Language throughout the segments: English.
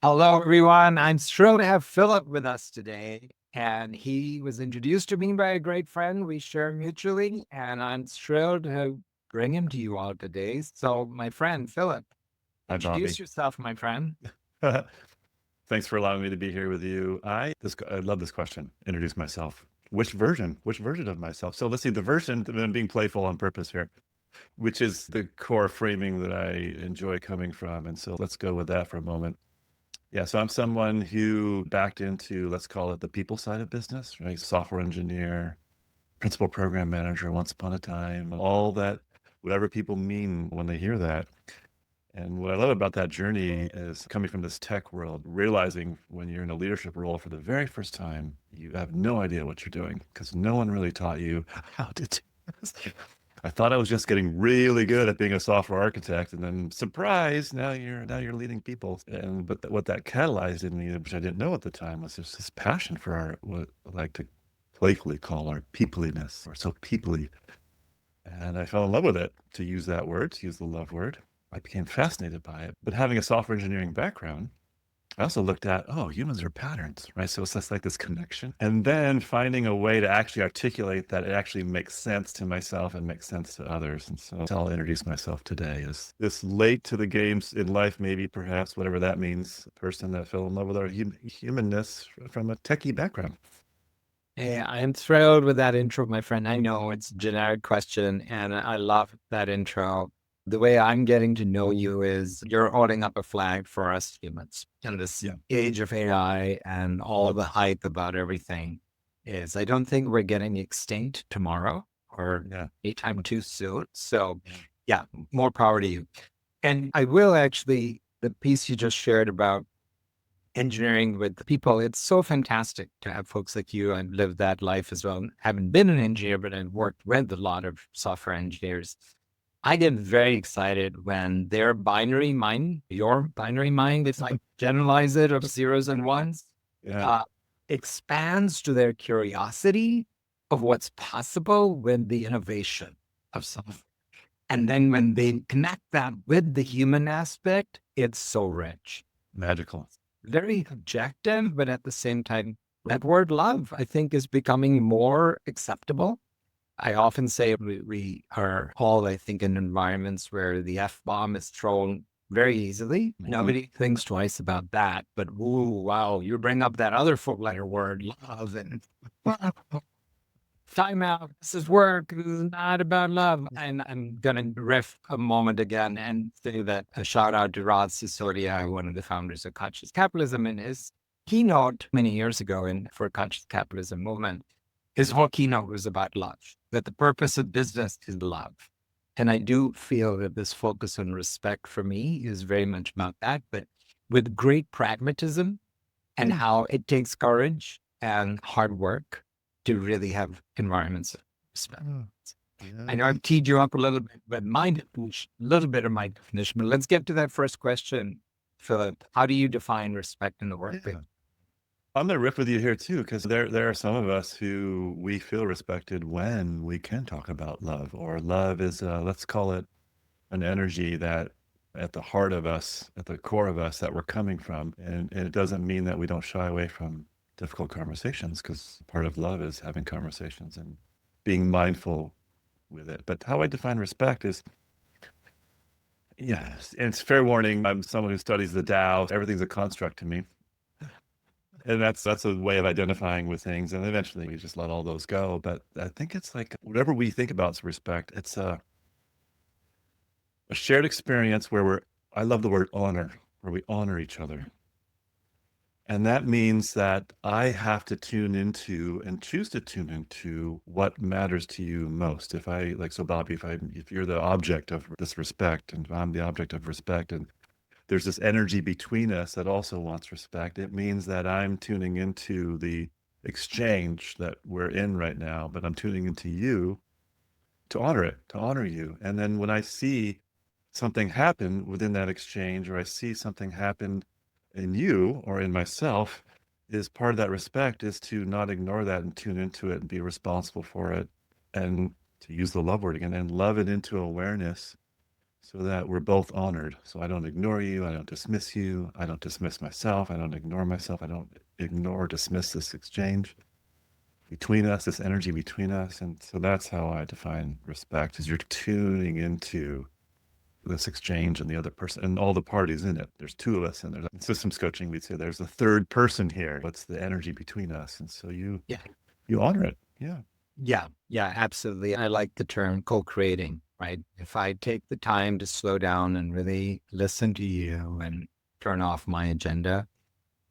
Hello, everyone. I'm thrilled to have Philip with us today. And he was introduced to me by a great friend we share mutually. And I'm thrilled to bring him to you all today. So, my friend, Philip, Hi, introduce Bobby. yourself, my friend. Thanks for allowing me to be here with you. I love this question. Introduce myself. Which version? Which version of myself? So let's see the version. I'm being playful on purpose here, which is the core framing that I enjoy coming from. And so let's go with that for a moment. Yeah, so I'm someone who backed into, let's call it the people side of business, right? Software engineer, principal program manager once upon a time, all that, whatever people mean when they hear that. And what I love about that journey is coming from this tech world, realizing when you're in a leadership role for the very first time, you have no idea what you're doing because no one really taught you how to do this. I thought I was just getting really good at being a software architect, and then surprise, now you're leading people. And but what that catalyzed in me, which I didn't know at the time, was just this passion for our what I like to playfully call our peopliness, or so peoply. And I fell in love with it, to use that word, to use the love word. I became fascinated by it. But having a software engineering background, I also looked at, oh, humans are patterns, right? So it's just like this connection. And then finding a way to actually articulate that it actually makes sense to myself and makes sense to others. And so I'll introduce myself today as this late to the games in life, maybe, perhaps, whatever that means, person that fell in love with our humanness from a techie background. Hey, I'm thrilled with that intro, my friend. I know it's a generic question, and I love that intro. The way I'm getting to know you is you're holding up a flag for us humans in this Yeah. age of AI and all the hype about everything. Is I don't think we're getting extinct tomorrow or Yeah. anytime too soon. So, Yeah. yeah, more power to you. And I will actually, the piece you just shared about engineering with people. It's so fantastic to have folks like you and live that life as well. Haven't been an engineer, but I've worked with a lot of software engineers. I get very excited when their binary mind, your binary mind, if I generalize it of zeros and ones, Yeah. uh, expands to their curiosity of what's possible with the innovation of software. And then when they connect that with the human aspect, it's so rich, Magical. very objective, but at the same time, that word love, I think, is becoming more acceptable. I often say we are all, I think, in environments where the F bomb is thrown very easily. Nobody thinks twice about that. But, ooh, wow, you bring up that other four letter word, love, and time out. This is work. This is not about love. And I'm going to riff a moment again and say that a shout out to Rod Sisodia, one of the founders of conscious capitalism, in his keynote many years ago in for conscious capitalism movement. His whole keynote was about love, that the purpose of business is love. And I do feel that this focus on respect for me is very much about that, but with great pragmatism and how it takes courage and hard work to really have environments of respect. Oh, I know yeah. I've teed you up a little bit, but my definition, a little bit of my definition. But let's get to that first question, Philip. How do you define respect in the workplace? Yeah. I'm gonna riff with you here too, because there are some of us who we feel respected when we can talk about love, or love is let's call it an energy that at the heart of us, at the core of us that we're coming from. And it doesn't mean that we don't shy away from difficult conversations, because part of love is having conversations and being mindful with it. But how I define respect is, yes, and it's fair warning, I'm someone who studies the Tao. Everything's a construct to me. And that's a way of identifying with things. And eventually we just let all those go. But I think it's like whatever we think about as respect, it's a shared experience where I love the word honor, where we honor each other. And that means that I have to tune into and choose to tune into what matters to you most. If I like, so Bobby, if you're the object of this respect and I'm the object of respect, and there's this energy between us that also wants respect, it means that I'm tuning into the exchange that we're in right now, but I'm tuning into you to honor it, to honor you. And then when I see something happen within that exchange, or I see something happen in you or in myself, is part of that respect is to not ignore that and tune into it and be responsible for it. And to use the love word again and love it into awareness so that we're both honored. So I don't ignore you. I don't dismiss you. I don't dismiss myself. I don't ignore myself. I don't ignore or dismiss this exchange between us, this energy between us. And so that's how I define respect, is you're tuning into this exchange and the other person and all the parties in it. There's two of us, and there's in systems coaching, we'd say there's a third person here. What's the energy between us? And so you Yeah. honor it. Yeah. Yeah. Yeah. Absolutely. I like the term co-creating, right? If I take the time to slow down and really listen to you and turn off my agenda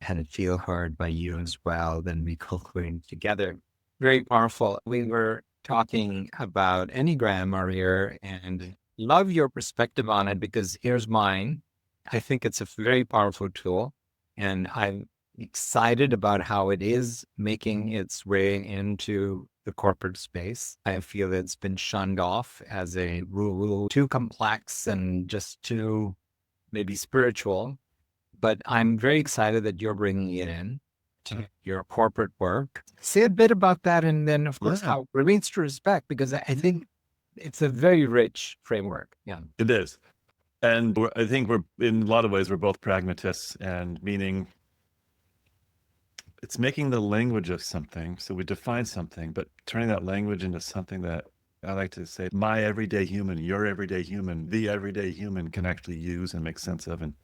and feel heard by you as well, then we co-create together. Very powerful. We were talking about Enneagram earlier and love your perspective on it, because here's mine. I think it's a very powerful tool, and I'm excited about how it is making its way into the corporate space. I feel it's been shunned off as a rule too complex and just too maybe spiritual. But I'm very excited that you're bringing it in to your corporate work. Say a bit about that, and then, of course, Yeah. how it relates to respect, because I think it's a very rich framework. Yeah. It is. And I think we're, in a lot of ways, we're both pragmatists, and meaning it's making the language of something. So we define something, but turning that language into something that I like to say my everyday human, your everyday human, the everyday human can actually use and make sense of and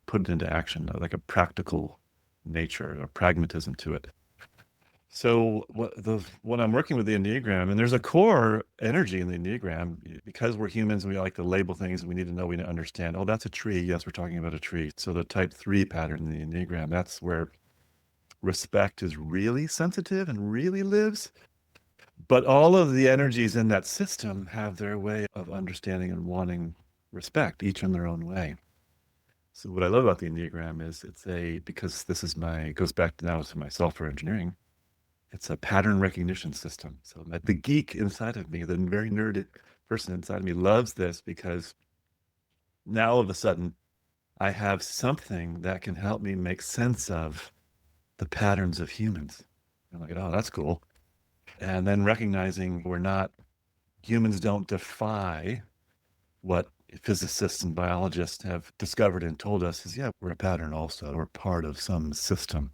put it into action, like a practical nature or pragmatism to it. So when I'm working with the Enneagram, and there's a core energy in the Enneagram, because we're humans and we like to label things, we need to know, we need to understand, oh, that's a tree. Yes, we're talking about a tree. So the type 3 pattern in the Enneagram, that's where respect is really sensitive and really lives. But all of the energies in that system have their way of understanding and wanting respect, each in their own way. So what I love about the Enneagram is because this is goes back now to my software engineering, it's a pattern recognition system. So the geek inside of me, the very nerded person inside of me, loves this, because now all of a sudden I have something that can help me make sense of the patterns of humans. I'm like, oh, that's cool. And then recognizing humans don't defy what physicists and biologists have discovered and told us is, yeah, we're a pattern also. We're part of some system.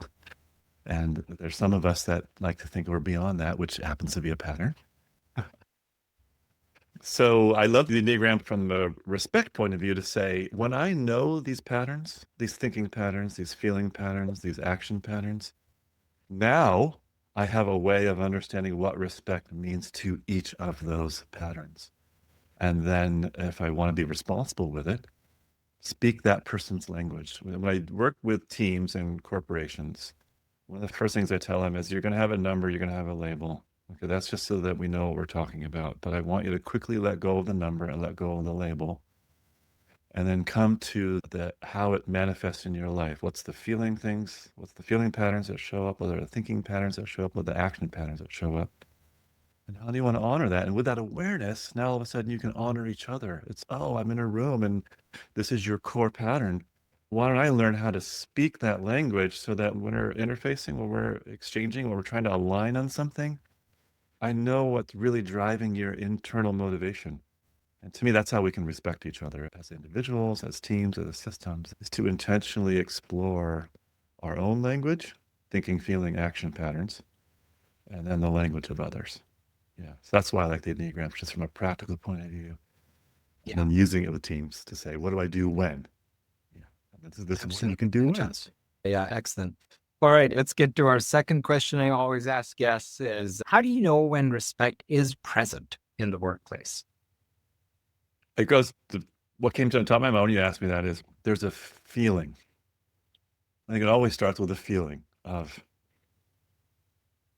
And there's some of us that like to think we're beyond that, which happens to be a pattern. So I love the Enneagram from the respect point of view to say, when I know these patterns, these thinking patterns, these feeling patterns, these action patterns, now I have a way of understanding what respect means to each of those patterns. And then if I want to be responsible with it, speak that person's language. When I work with teams and corporations, one of the first things I tell them is, you're going to have a number, you're going to have a label. Okay, that's just so that we know what we're talking about. But I want you to quickly let go of the number and let go of the label, and then come to how it manifests in your life. What's the feeling patterns that show up? What are the thinking patterns that show up? What are the action patterns that show up? And how do you want to honor that? And with that awareness, now all of a sudden you can honor each other. It's, oh, I'm in a room and this is your core pattern. Why don't I learn how to speak that language so that when we're interfacing, when we're exchanging, when we're trying to align on something, I know what's really driving your internal motivation. And to me, that's how we can respect each other as individuals, as teams, as systems, is to intentionally explore our own language, thinking, feeling, action patterns, and then the language of others. Yeah. So that's why I like the Enneagram, just from a practical point of view. And then using it with teams to say, what do I do when? Yeah. And this is what you can do when. Yeah, excellent. All right, let's get to our second question I always ask guests is, how do you know when respect is present in the workplace? It goes to what came to the top of my mind when you asked me that is, there's a feeling. I think it always starts with a feeling of,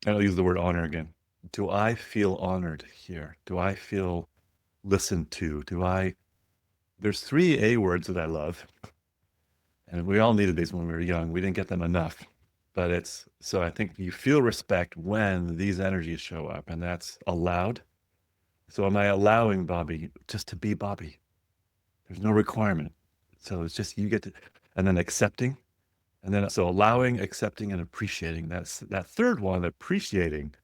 and I'll use the word honor again. Do I feel honored here? Do I feel listened to? There's 3 A words that I love. And we all needed these when we were young. We didn't get them enough. But so I think you feel respect when these energies show up, and that's allowed. So am I allowing Bobby just to be Bobby? There's no requirement. So it's just, you get to, and then accepting. And then, so allowing, accepting, and appreciating. That's that third one, appreciating,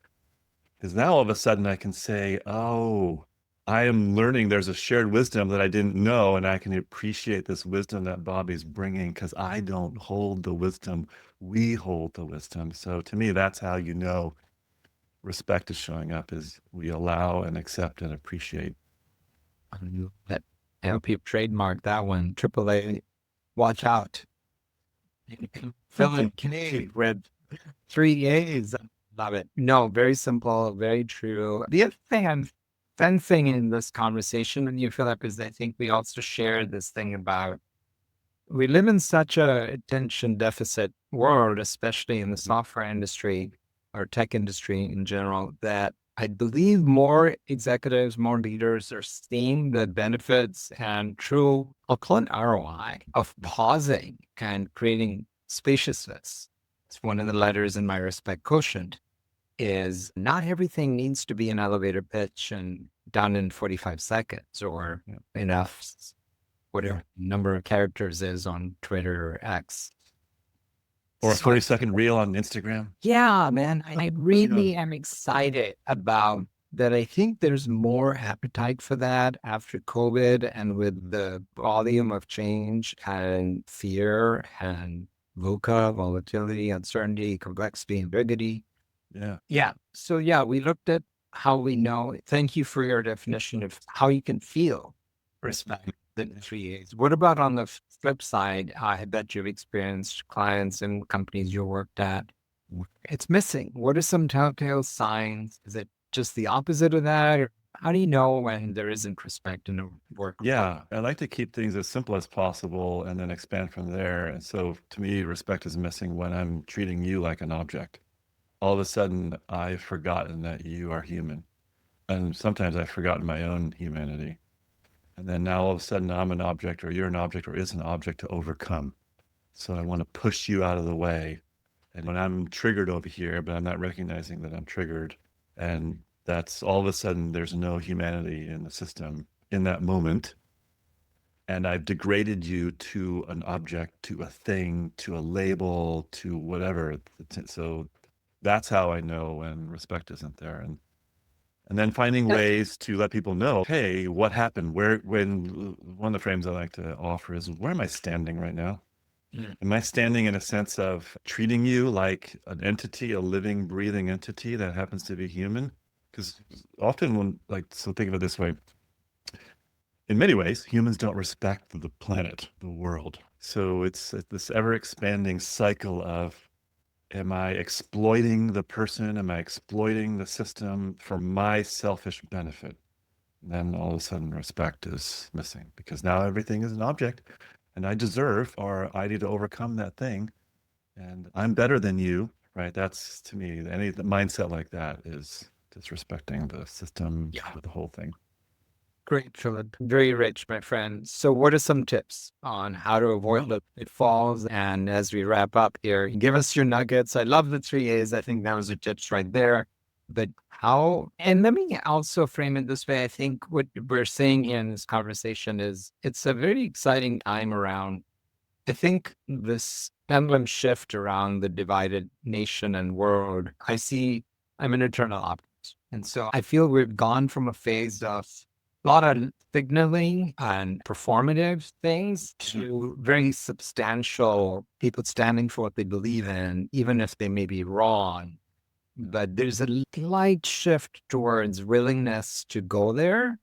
is now all of a sudden I can say, oh, I am learning there's a shared wisdom that I didn't know, and I can appreciate this wisdom that Bobby's bringing because I don't hold the wisdom. We hold the wisdom. So to me, that's how you know respect is showing up is we allow and accept and appreciate. That I hope you trademark that one. AAA, watch out. Phillip Cave with 3 A's. Love it. No, very simple, very true. The other thing I'm sensing in this conversation with you, Philip, is I think we also share this thing about we live in such a attention deficit world, especially in the software industry or tech industry in general, that I believe more executives, more leaders are seeing the benefits and true, I'll call it ROI of pausing and creating spaciousness. It's one of the letters in my respect quotient is not everything needs to be an elevator pitch and done in 45 seconds or enough whatever number of characters is on Twitter or X. Or a 30-second reel on Instagram. Yeah, man. I really am excited about that. I think there's more appetite for that after COVID and with the volume of change and fear and VUCA, volatility, uncertainty, complexity, ambiguity. Yeah. Yeah. So, yeah, we looked at how we know. Thank you for your definition of how you can feel respect. The 3 A's. What about on the flip side? I bet you've experienced clients and companies you worked at. It's missing. What are some telltale signs? Is it just the opposite of that? Or how do you know when there isn't respect in a work? Yeah, I like to keep things as simple as possible and then expand from there. And so to me, respect is missing when I'm treating you like an object. All of a sudden, I've forgotten that you are human. And sometimes I've forgotten my own humanity. And then now all of a sudden I'm an object or you're an object or is an object to overcome. So I want to push you out of the way. And when I'm triggered over here, but I'm not recognizing that I'm triggered, and that's all of a sudden there's no humanity in the system in that moment. And I've degraded you to an object, to a thing, to a label, to whatever. So that's how I know when respect isn't there. And then finding ways to let people know, hey, what happened? When one of the frames I like to offer is, where am I standing right now? Am I standing in a sense of treating you like an entity, a living, breathing entity that happens to be human? Because often so think of it this way. In many ways, humans don't respect the planet, the world. So it's this ever expanding cycle of, am I exploiting the person? Am I exploiting the system for my selfish benefit? And then all of a sudden respect is missing because now everything is an object and I deserve or I need to overcome that thing. And I'm better than you, right? That's to me, any mindset like that is disrespecting the system, the whole thing. Great, Philip. Very rich, my friend. So, what are some tips on how to avoid the pitfalls? And as we wrap up here, give us your nuggets. I love the 3 A's. I think that was the tips right there. But how, and let me also frame it this way. I think what we're saying here in this conversation is it's a very exciting time around. I think this pendulum shift around the divided nation and world, I'm an eternal optimist. And so I feel we've gone from a phase of a lot of signaling and performative things to very substantial people standing for what they believe in, even if they may be wrong. But there's a slight shift towards willingness to go there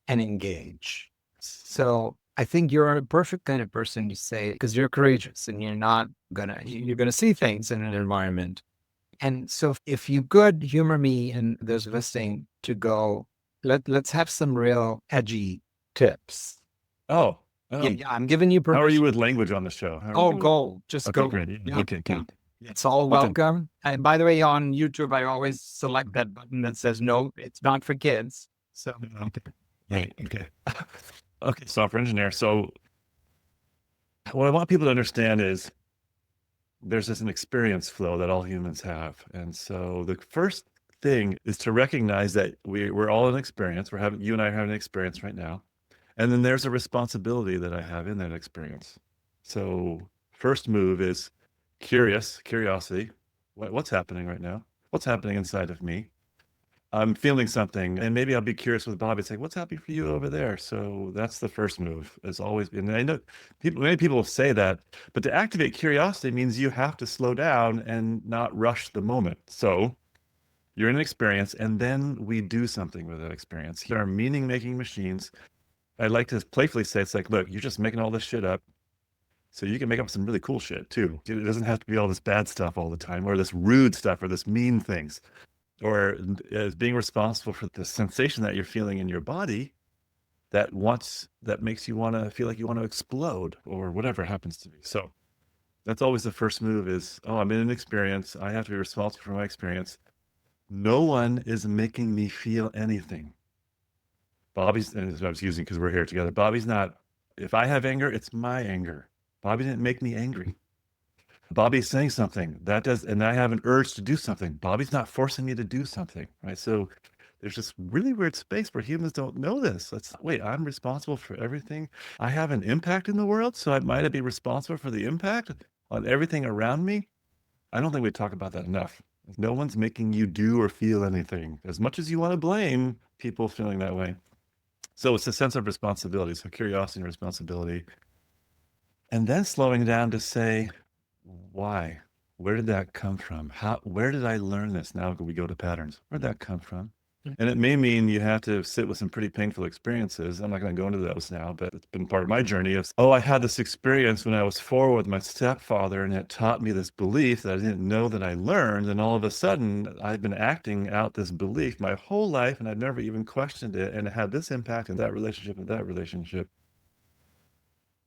and engage. So I think you're a perfect kind of person to say, because you're courageous and you're gonna see things in an environment. And so if you could humor me and those listening to go, let's have some real edgy tips. Oh, Yeah, I'm giving you how are you permission. with language on the show? Just Okay, go. great. Yeah, Okay, yeah. good. It's all welcome. And by the way, on YouTube, I always select that button that says, no, it's not for kids. So, Right. Okay. Okay, software engineer. So what I want people to understand is there's an experience flow that all humans have. And so the first thing is to recognize that we're all in experience. You and I are having an experience right now. And then there's a responsibility that I have in that experience. So first move is curiosity. What's happening right now? What's happening inside of me? I'm feeling something, and maybe I'll be curious with Bobby. Say, what's happening for you over there? So that's the first move. It's always, and I know many people say that, but to activate curiosity means you have to slow down and not rush the moment. So you're in an experience, and then we do something with that experience. There are meaning-making machines. I like to playfully say, it's like, look, you're just making all this shit up. So you can make up some really cool shit too. It doesn't have to be all this bad stuff all the time, or this rude stuff, or this mean things, or as being responsible for the sensation that you're feeling in your body that makes you want to feel like you want to explode or whatever it happens to be. So that's always the first move is, oh, I'm in an experience. I have to be responsible for my experience. No one is making me feel anything. Bobby's, and this is what I was using because we're here together. Bobby's not, if I have anger, it's my anger. Bobby didn't make me angry. Bobby's saying something that does, and I have an urge to do something. Bobby's not forcing me to do something, right? So there's this really weird space where humans don't know this. Let's wait, I'm responsible for everything. I have an impact in the world, so I might be responsible for the impact on everything around me. I don't think we talk about that enough. No one's making you do or feel anything as much as you want to blame people feeling that way. So it's a sense of responsibility. So curiosity and responsibility. And then slowing down to say, why? Where did that come from? Where did I learn this? Now we go to patterns. Where'd that come from? And it may mean you have to sit with some pretty painful experiences. I'm not going to go into those now, but it's been part of my journey of, oh, I had this experience when I was 4 with my stepfather, and it taught me this belief that I didn't know that I learned. And all of a sudden, I've been acting out this belief my whole life, and I've never even questioned it. And it had this impact in that relationship and that relationship.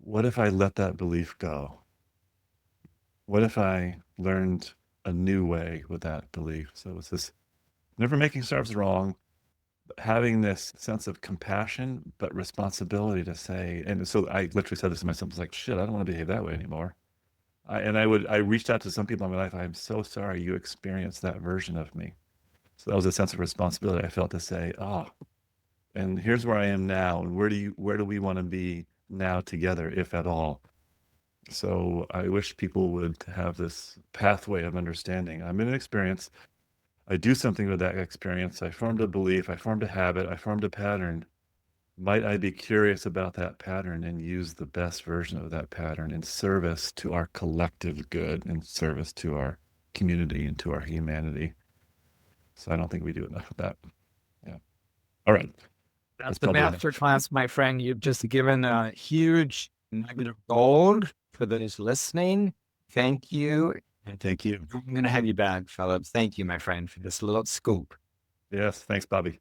What if I let that belief go? What if I learned a new way with that belief? So it's this never making ourselves wrong, but having this sense of compassion, but responsibility to say, and so I literally said this to myself, I was like, shit, I don't want to behave that way anymore. I reached out to some people in my life. I'm so sorry you experienced that version of me. So that was a sense of responsibility I felt to say, oh, and here's where I am now. And where do we want to be now together, if at all? So I wish people would have this pathway of understanding. I'm in an experience. I do something with that experience. I formed a belief. I formed a habit. I formed a pattern. Might I be curious about that pattern and use the best version of that pattern in service to our collective good, in service to our community and to our humanity? So I don't think we do enough of that. Yeah. All right. That's the probably enough. master class, my friend. You've just given a huge nugget of gold for those listening. Thank you. And Thank you. I'm going to have you back, Phillip. Thank you, my friend, for this little scoop. Yes. Thanks, Bobby.